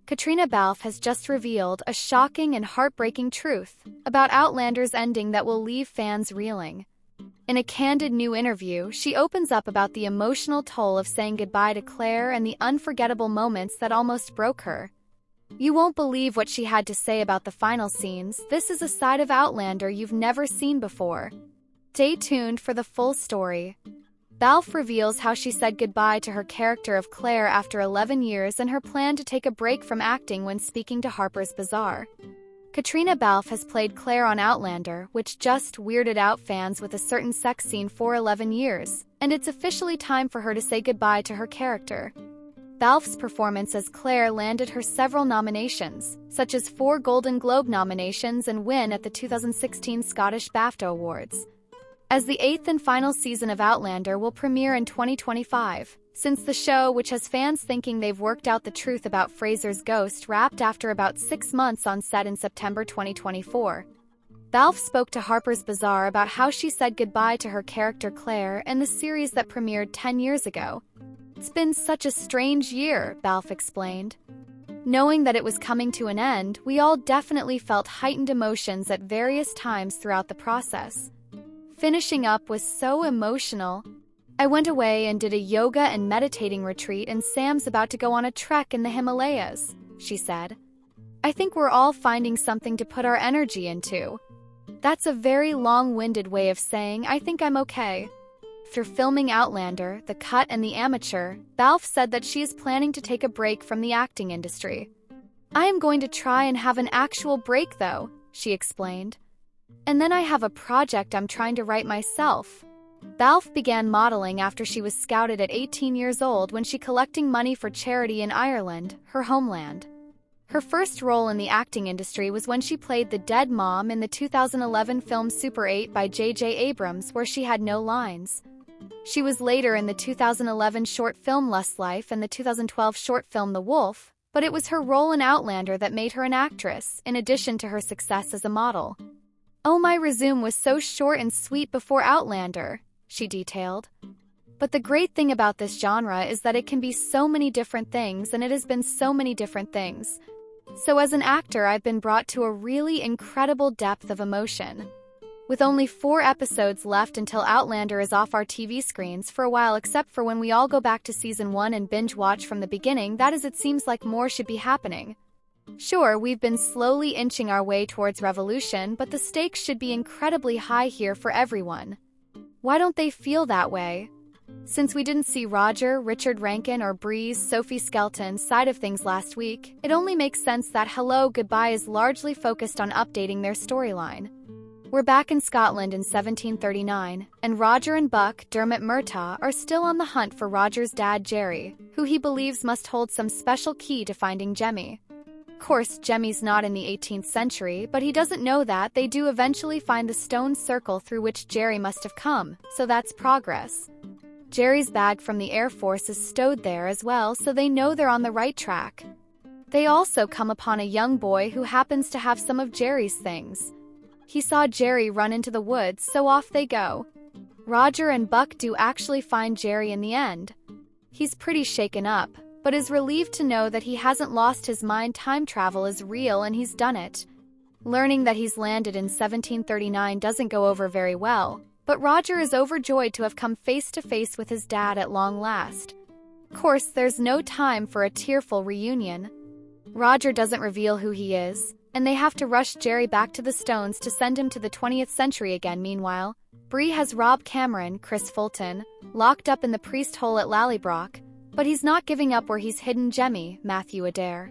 Caitriona Balfe has just revealed a shocking and heartbreaking truth about Outlander's ending that will leave fans reeling. In a candid new interview, she opens up about the emotional toll of saying goodbye to Claire and the unforgettable moments that almost broke her. You won't believe what she had to say about the final scenes. This is a side of Outlander you've never seen before. Stay tuned for the full story. Balfe reveals how she said goodbye to her character of Claire after 11 years and her plan to take a break from acting when speaking to Harper's Bazaar. Caitriona Balfe has played Claire on Outlander, which just weirded out fans with a certain sex scene for 11 years, and it's officially time for her to say goodbye to her character. Balfe's performance as Claire landed her several nominations, such as 4 Golden Globe nominations and win at the 2016 Scottish BAFTA Awards. As the 8th and final season of Outlander will premiere in 2025, since the show, which has fans thinking they've worked out the truth about Fraser's ghost, wrapped after about 6 months on set in September 2024. Balfe spoke to Harper's Bazaar about how she said goodbye to her character Claire in the series that premiered 10 years ago. "It's been such a strange year," Balfe explained. "Knowing that it was coming to an end, we all definitely felt heightened emotions at various times throughout the process. Finishing up was so emotional. I went away and did a yoga and meditating retreat, and Sam's about to go on a trek in the Himalayas," she said. "I think we're all finding something to put our energy into." That's a very long-winded way of saying, "I think I'm okay." After filming Outlander, The Cut and The Amateur, Balfe said that she is planning to take a break from the acting industry. "I am going to try and have an actual break though," she explained. "And then I have a project I'm trying to write myself." Balfe began modeling after she was scouted at 18 years old when she collecting money for charity in Ireland, her homeland. Her first role in the acting industry was when she played the dead mom in the 2011 film Super 8 by J.J. Abrams, where she had no lines. She was later in the 2011 short film Lust Life and the 2012 short film The Wolf, but it was her role in Outlander that made her an actress, in addition to her success as a model. "Oh, my resume was so short and sweet before Outlander," she detailed. "But the great thing about this genre is that it can be so many different things, and it has been so many different things. So as an actor, I've been brought to a really incredible depth of emotion." With only 4 episodes left until Outlander is off our TV screens for a while, except for when we all go back to season 1 and binge watch from the beginning, that is, it seems like more should be happening. Sure, we've been slowly inching our way towards revolution, but the stakes should be incredibly high here for everyone. Why don't they feel that way? Since we didn't see Roger, Richard Rankin, or Bree's Sophie Skelton's side of things last week, it only makes sense that Hello, Goodbye is largely focused on updating their storyline. We're back in Scotland in 1739, and Roger and Buck, Dermot Murtaugh, are still on the hunt for Roger's dad Jerry, who he believes must hold some special key to finding Jemmy. Of course, Jemmy's not in the 18th century, but he doesn't know that they do eventually find the stone circle through which Jerry must have come, so that's progress. Jerry's bag from the Air Force is stowed there as well, so they know they're on the right track. They also come upon a young boy who happens to have some of Jerry's things. He saw Jerry run into the woods, so off they go. Roger and Buck do actually find Jerry in the end. He's pretty shaken up, but is relieved to know that he hasn't lost his mind. Time travel is real and he's done it. Learning that he's landed in 1739 doesn't go over very well, but Roger is overjoyed to have come face to face with his dad at long last. Of course, there's no time for a tearful reunion. Roger doesn't reveal who he is, and they have to rush Jerry back to the Stones to send him to the 20th century again. Meanwhile, Bree has Rob Cameron, Chris Fulton, locked up in the priest hole at Lallybroch, but he's not giving up where he's hidden Jemmy, Matthew Adair.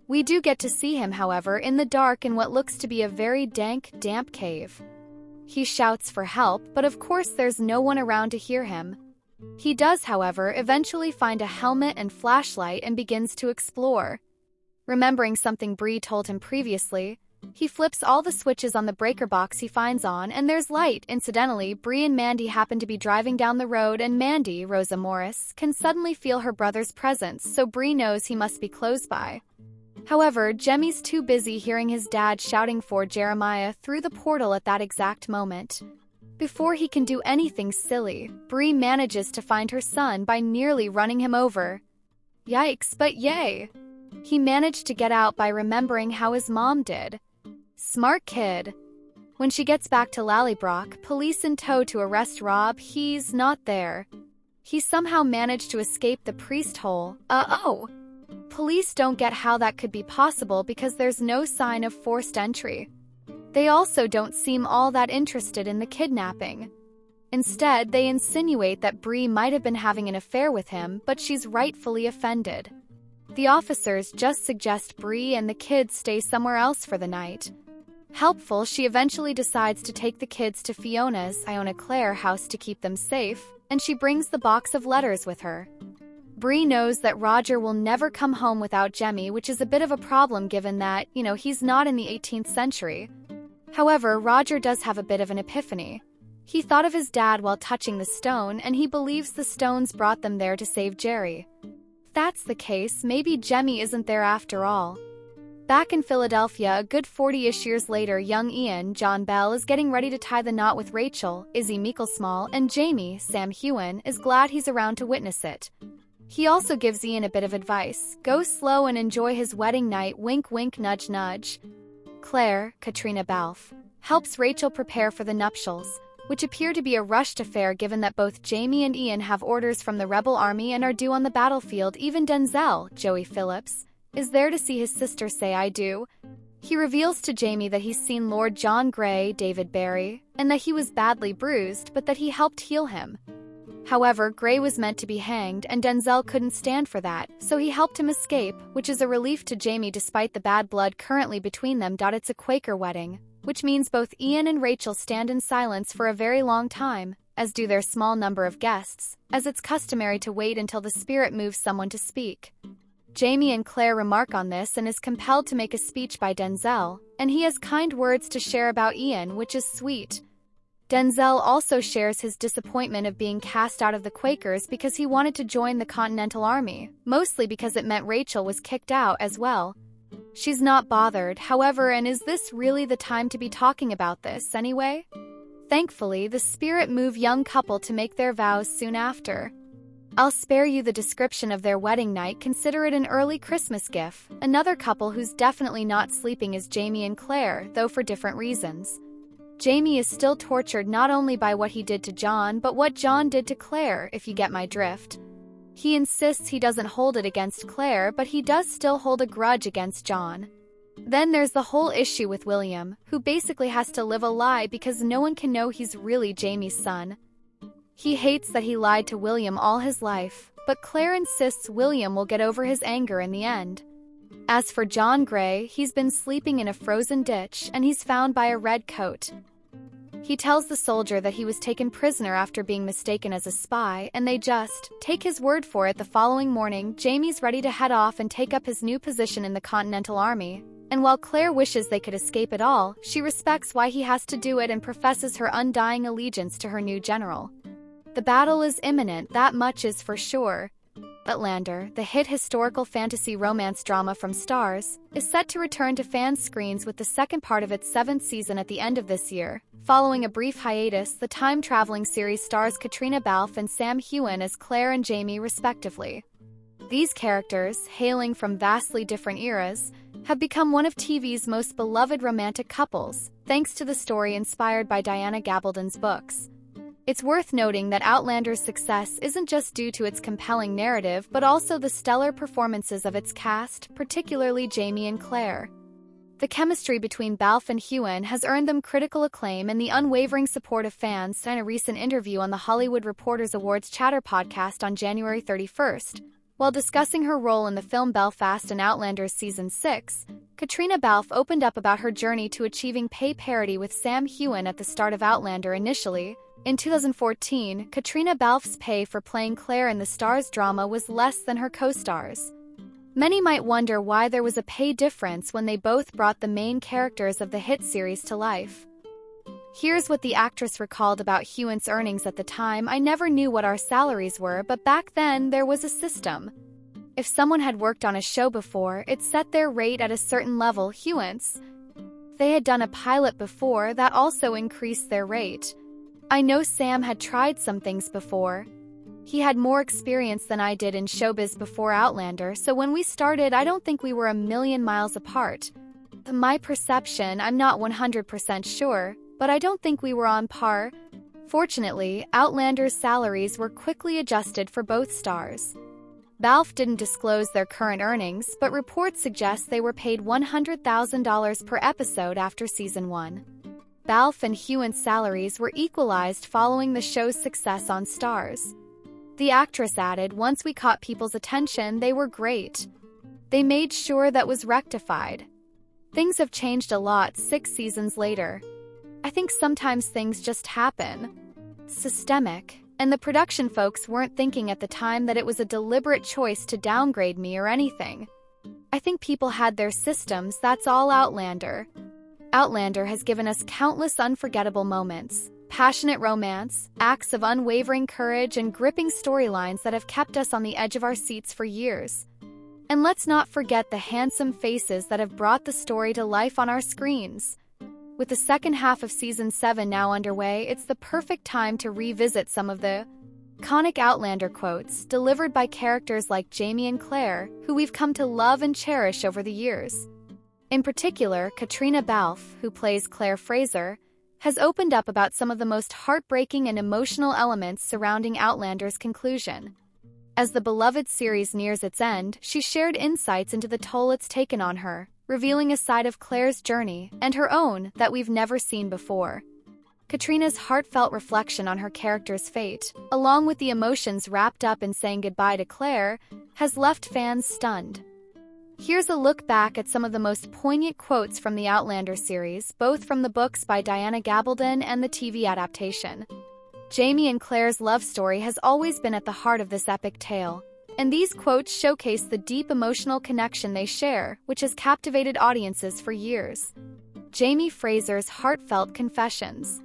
We do get to see him, however, in the dark in what looks to be a very dank, damp cave. He shouts for help, but of course there's no one around to hear him. He does, however, eventually find a helmet and flashlight and begins to explore. Remembering something Bree told him previously, he flips all the switches on the breaker box he finds on, and there's light. Incidentally, Bree and Mandy happen to be driving down the road, and Mandy, Rosa Morris, can suddenly feel her brother's presence, so Bree knows he must be close by. However, Jemmy's too busy hearing his dad shouting for Jeremiah through the portal at that exact moment. Before he can do anything silly, Bree manages to find her son by nearly running him over. Yikes, but yay! He managed to get out by remembering how his mom did. Smart kid. When she gets back to Lallybroch, police in tow to arrest Rob, he's not there. He somehow managed to escape the priest hole. Police don't get how that could be possible because there's no sign of forced entry. They also don't seem all that interested in the kidnapping. Instead, they insinuate that Bree might have been having an affair with him, but she's rightfully offended. The officers just suggest Bree and the kids stay somewhere else for the night. Helpful, she eventually decides to take the kids to Fiona's Iona Claire house to keep them safe, and she brings the box of letters with her. Bree knows that Roger will never come home without Jemmy, which is a bit of a problem given that, he's not in the 18th century. However, Roger does have a bit of an epiphany. He thought of his dad while touching the stone, and he believes the stones brought them there to save Jerry. If that's the case, maybe Jemmy isn't there after all. Back in Philadelphia, a good 40-ish years later, young Ian, John Bell, is getting ready to tie the knot with Rachel, Izzy Meeklesmall, and Jamie, Sam Heughan, is glad he's around to witness it. He also gives Ian a bit of advice: go slow and enjoy his wedding night, wink wink nudge nudge. Claire, Caitriona Balfe, helps Rachel prepare for the nuptials, which appear to be a rushed affair given that both Jamie and Ian have orders from the rebel army and are due on the battlefield. Even Denzel, Joey Phillips, is there to see his sister say I do. He reveals to Jamie that he's seen Lord John Grey, David Barry, and that he was badly bruised, but that he helped heal him. However, Grey was meant to be hanged, and Denzel couldn't stand for that, so he helped him escape, which is a relief to Jamie despite the bad blood currently between them. It's a Quaker wedding, which means both Ian and Rachel stand in silence for a very long time, as do their small number of guests, as it's customary to wait until the spirit moves someone to speak. Jamie and Claire remark on this and is compelled to make a speech by Denzel, and he has kind words to share about Ian, which is sweet. Denzel also shares his disappointment of being cast out of the Quakers because he wanted to join the Continental Army, mostly because it meant Rachel was kicked out as well. She's not bothered, however, and is this really the time to be talking about this anyway? Thankfully, the spirit move young couple to make their vows soon after. I'll spare you the description of their wedding night, consider it an early Christmas gift. Another couple who's definitely not sleeping is Jamie and Claire, though for different reasons. Jamie is still tortured not only by what he did to John, but what John did to Claire, if you get my drift. He insists he doesn't hold it against Claire, but he does still hold a grudge against John. Then there's the whole issue with William, who basically has to live a lie because no one can know he's really Jamie's son. He hates that he lied to William all his life, but Claire insists William will get over his anger in the end. As for John Grey, he's been sleeping in a frozen ditch, and he's found by a red coat. He tells the soldier that he was taken prisoner after being mistaken as a spy, and they just take his word for it. The following morning, Jamie's ready to head off and take up his new position in the Continental Army. And while Claire wishes they could escape it all, she respects why he has to do it and professes her undying allegiance to her new general. The battle is imminent, that much is for sure. Outlander, the hit historical fantasy romance drama from Starz, is set to return to fan screens with the second part of its 7th season at the end of this year. Following a brief hiatus, the time-traveling series stars Caitriona Balfe and Sam Heughan as Claire and Jamie respectively. These characters, hailing from vastly different eras, have become one of TV's most beloved romantic couples, thanks to the story inspired by Diana Gabaldon's books. It's worth noting that Outlander's success isn't just due to its compelling narrative but also the stellar performances of its cast, particularly Jamie and Claire. The chemistry between Balfe and Heughan has earned them critical acclaim and the unwavering support of fans. In a recent interview on the Hollywood Reporters Awards Chatter podcast on January 31st, while discussing her role in the film Belfast and Outlander's Season 6, Caitriona Balfe opened up about her journey to achieving pay parity with Sam Heughan at the start of Outlander. Initially, in 2014, Caitriona Balfe's pay for playing Claire in the Starz drama was less than her co-stars. Many might wonder why there was a pay difference when they both brought the main characters of the hit series to life. Here's what the actress recalled about Heughan's earnings at the time: I never knew what our salaries were, but back then there was a system. If someone had worked on a show before, it set their rate at a certain level. Heughan's. If they had done a pilot before, that also increased their rate. I know Sam had tried some things before. He had more experience than I did in showbiz before Outlander, so when we started, I don't think we were a million miles apart. My perception, I'm not 100% sure, but I don't think we were on par. Fortunately, Outlander's salaries were quickly adjusted for both stars. Balfe didn't disclose their current earnings, but reports suggest they were paid $100,000 per episode after season 1. Balfe and Heughan's salaries were equalized following the show's success on Stars. The actress added, "Once we caught people's attention, they were great. They made sure that was rectified." Things have changed a lot 6 seasons later. I think sometimes things just happen. Systemic, and the production folks weren't thinking at the time that it was a deliberate choice to downgrade me or anything. I think people had their systems, that's all Outlander. Outlander has given us countless unforgettable moments, passionate romance, acts of unwavering courage, and gripping storylines that have kept us on the edge of our seats for years. And let's not forget the handsome faces that have brought the story to life on our screens. With the second half of Season 7 now underway, it's the perfect time to revisit some of the iconic Outlander quotes delivered by characters like Jamie and Claire, who we've come to love and cherish over the years. In particular, Caitriona Balfe, who plays Claire Fraser, has opened up about some of the most heartbreaking and emotional elements surrounding Outlander's conclusion. As the beloved series nears its end, she shared insights into the toll it's taken on her, revealing a side of Claire's journey, and her own, that we've never seen before. Caitriona's heartfelt reflection on her character's fate, along with the emotions wrapped up in saying goodbye to Claire, has left fans stunned. Here's a look back at some of the most poignant quotes from the Outlander series, both from the books by Diana Gabaldon and the TV adaptation. Jamie and Claire's love story has always been at the heart of this epic tale, and these quotes showcase the deep emotional connection they share, which has captivated audiences for years. Jamie Fraser's heartfelt confessions.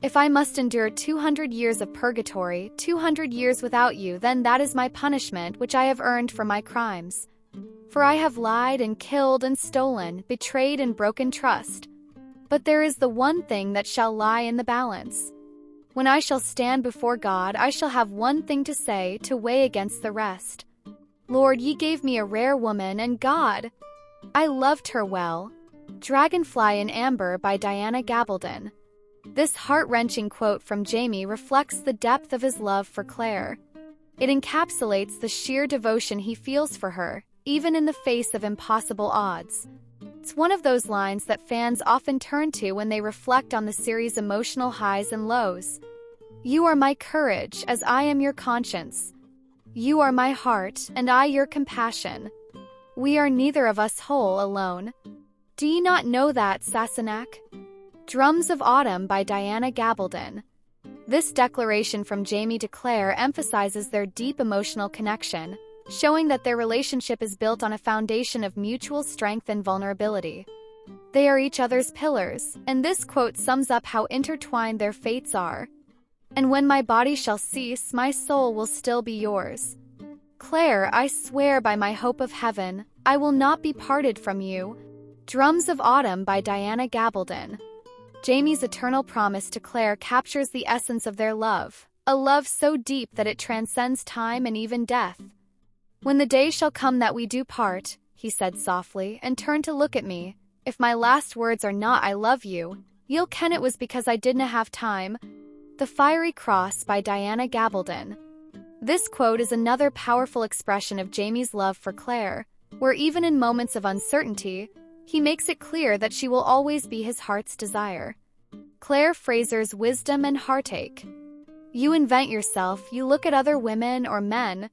"If I must endure 200 years of purgatory, 200 years without you, then that is my punishment which I have earned for my crimes. For I have lied and killed and stolen, betrayed and broken trust. But there is the one thing that shall lie in the balance. When I shall stand before God, I shall have one thing to say, to weigh against the rest. Lord, ye gave me a rare woman, and God, I loved her well." Dragonfly in Amber by Diana Gabaldon. This heart-wrenching quote from Jamie reflects the depth of his love for Claire. It encapsulates the sheer devotion he feels for her, even in the face of impossible odds. It's one of those lines that fans often turn to when they reflect on the series' emotional highs and lows. "You are my courage, as I am your conscience. You are my heart, and I your compassion. We are neither of us whole alone. Do ye not know that, Sassenach?" Drums of Autumn by Diana Gabaldon. This declaration from Jamie to Claire emphasizes their deep emotional connection, showing that their relationship is built on a foundation of mutual strength and vulnerability. They are each other's pillars, and this quote sums up how intertwined their fates are. "And when my body shall cease, my soul will still be yours. Claire, I swear by my hope of heaven, I will not be parted from you." Drums of Autumn by Diana Gabaldon. Jamie's eternal promise to Claire captures the essence of their love, a love so deep that it transcends time and even death. "When the day shall come that we do part," he said softly, and turned to look at me, "if my last words are not 'I love you,' you'll ken it was because I didna have time." The Fiery Cross by Diana Gabaldon. This quote is another powerful expression of Jamie's love for Claire, where even in moments of uncertainty, he makes it clear that she will always be his heart's desire. Claire Fraser's wisdom and heartache. "You invent yourself, you look at other women or men,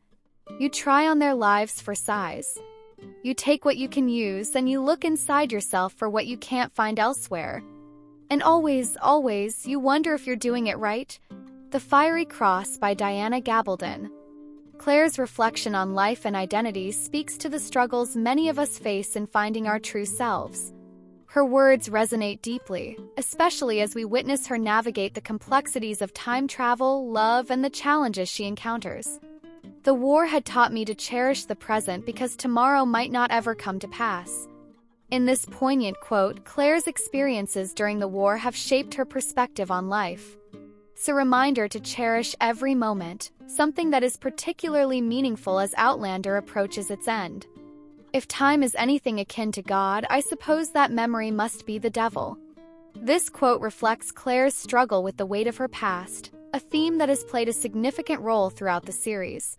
you try on their lives for size. You take what you can use and you look inside yourself for what you can't find elsewhere. And always, always, you wonder if you're doing it right." The Fiery Cross by Diana Gabaldon. Claire's reflection on life and identity speaks to the struggles many of us face in finding our true selves. Her words resonate deeply, especially as we witness her navigate the complexities of time travel, love, and the challenges she encounters. "The war had taught me to cherish the present because tomorrow might not ever come to pass." In this poignant quote, Claire's experiences during the war have shaped her perspective on life. It's a reminder to cherish every moment, something that is particularly meaningful as Outlander approaches its end. If time is anything akin to God, I suppose that memory must be the devil. This quote reflects Claire's struggle with the weight of her past, a theme that has played a significant role throughout the series.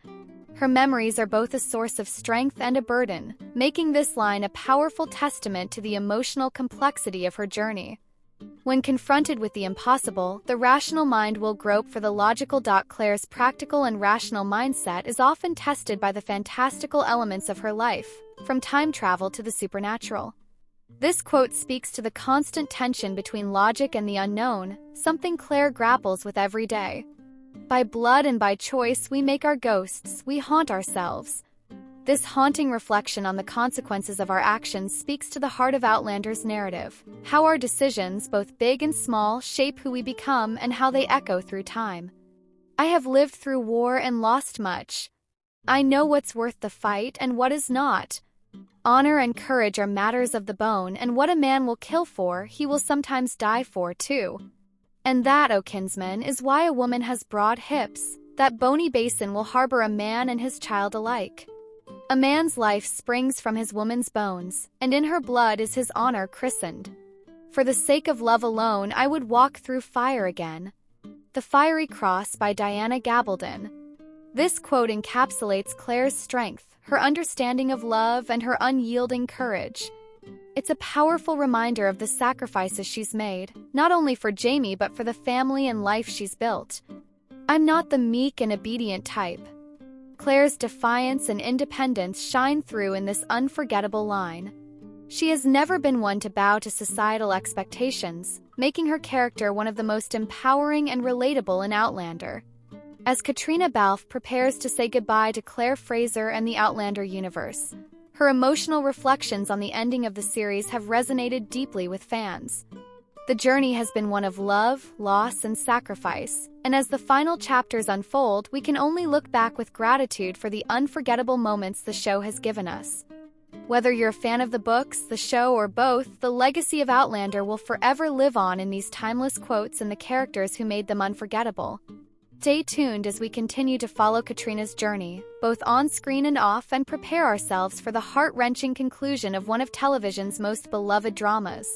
Her memories are both a source of strength and a burden, making this line a powerful testament to the emotional complexity of her journey. When confronted with the impossible, the rational mind will grope for the logical. Claire's practical and rational mindset is often tested by the fantastical elements of her life, from time travel to the supernatural. This quote speaks to the constant tension between logic and the unknown, something Claire grapples with every day. By blood and by choice we make our ghosts, we haunt ourselves. This haunting reflection on the consequences of our actions speaks to the heart of Outlander's narrative, how our decisions, both big and small, shape who we become and how they echo through time. I have lived through war and lost much. I know what's worth the fight and what is not. Honor and courage are matters of the bone, and what a man will kill for, he will sometimes die for too. And that, O kinsman, is why a woman has broad hips. That bony basin will harbor a man and his child alike. A man's life springs from his woman's bones, and in her blood is his honor christened. For the sake of love alone, I would walk through fire again. The Fiery Cross by Diana Gabaldon. This quote encapsulates Claire's strength, her understanding of love, and her unyielding courage. It's a powerful reminder of the sacrifices she's made, not only for Jamie but for the family and life she's built. I'm not the meek and obedient type. Claire's defiance and independence shine through in this unforgettable line. She has never been one to bow to societal expectations, making her character one of the most empowering and relatable in Outlander. As Caitriona Balfe prepares to say goodbye to Claire Fraser and the Outlander universe, her emotional reflections on the ending of the series have resonated deeply with fans. The journey has been one of love, loss, and sacrifice, and as the final chapters unfold, we can only look back with gratitude for the unforgettable moments the show has given us. Whether you're a fan of the books, the show, or both, the legacy of Outlander will forever live on in these timeless quotes and the characters who made them unforgettable. Stay tuned as we continue to follow Caitriona's journey, both on-screen and off, and prepare ourselves for the heart-wrenching conclusion of one of television's most beloved dramas.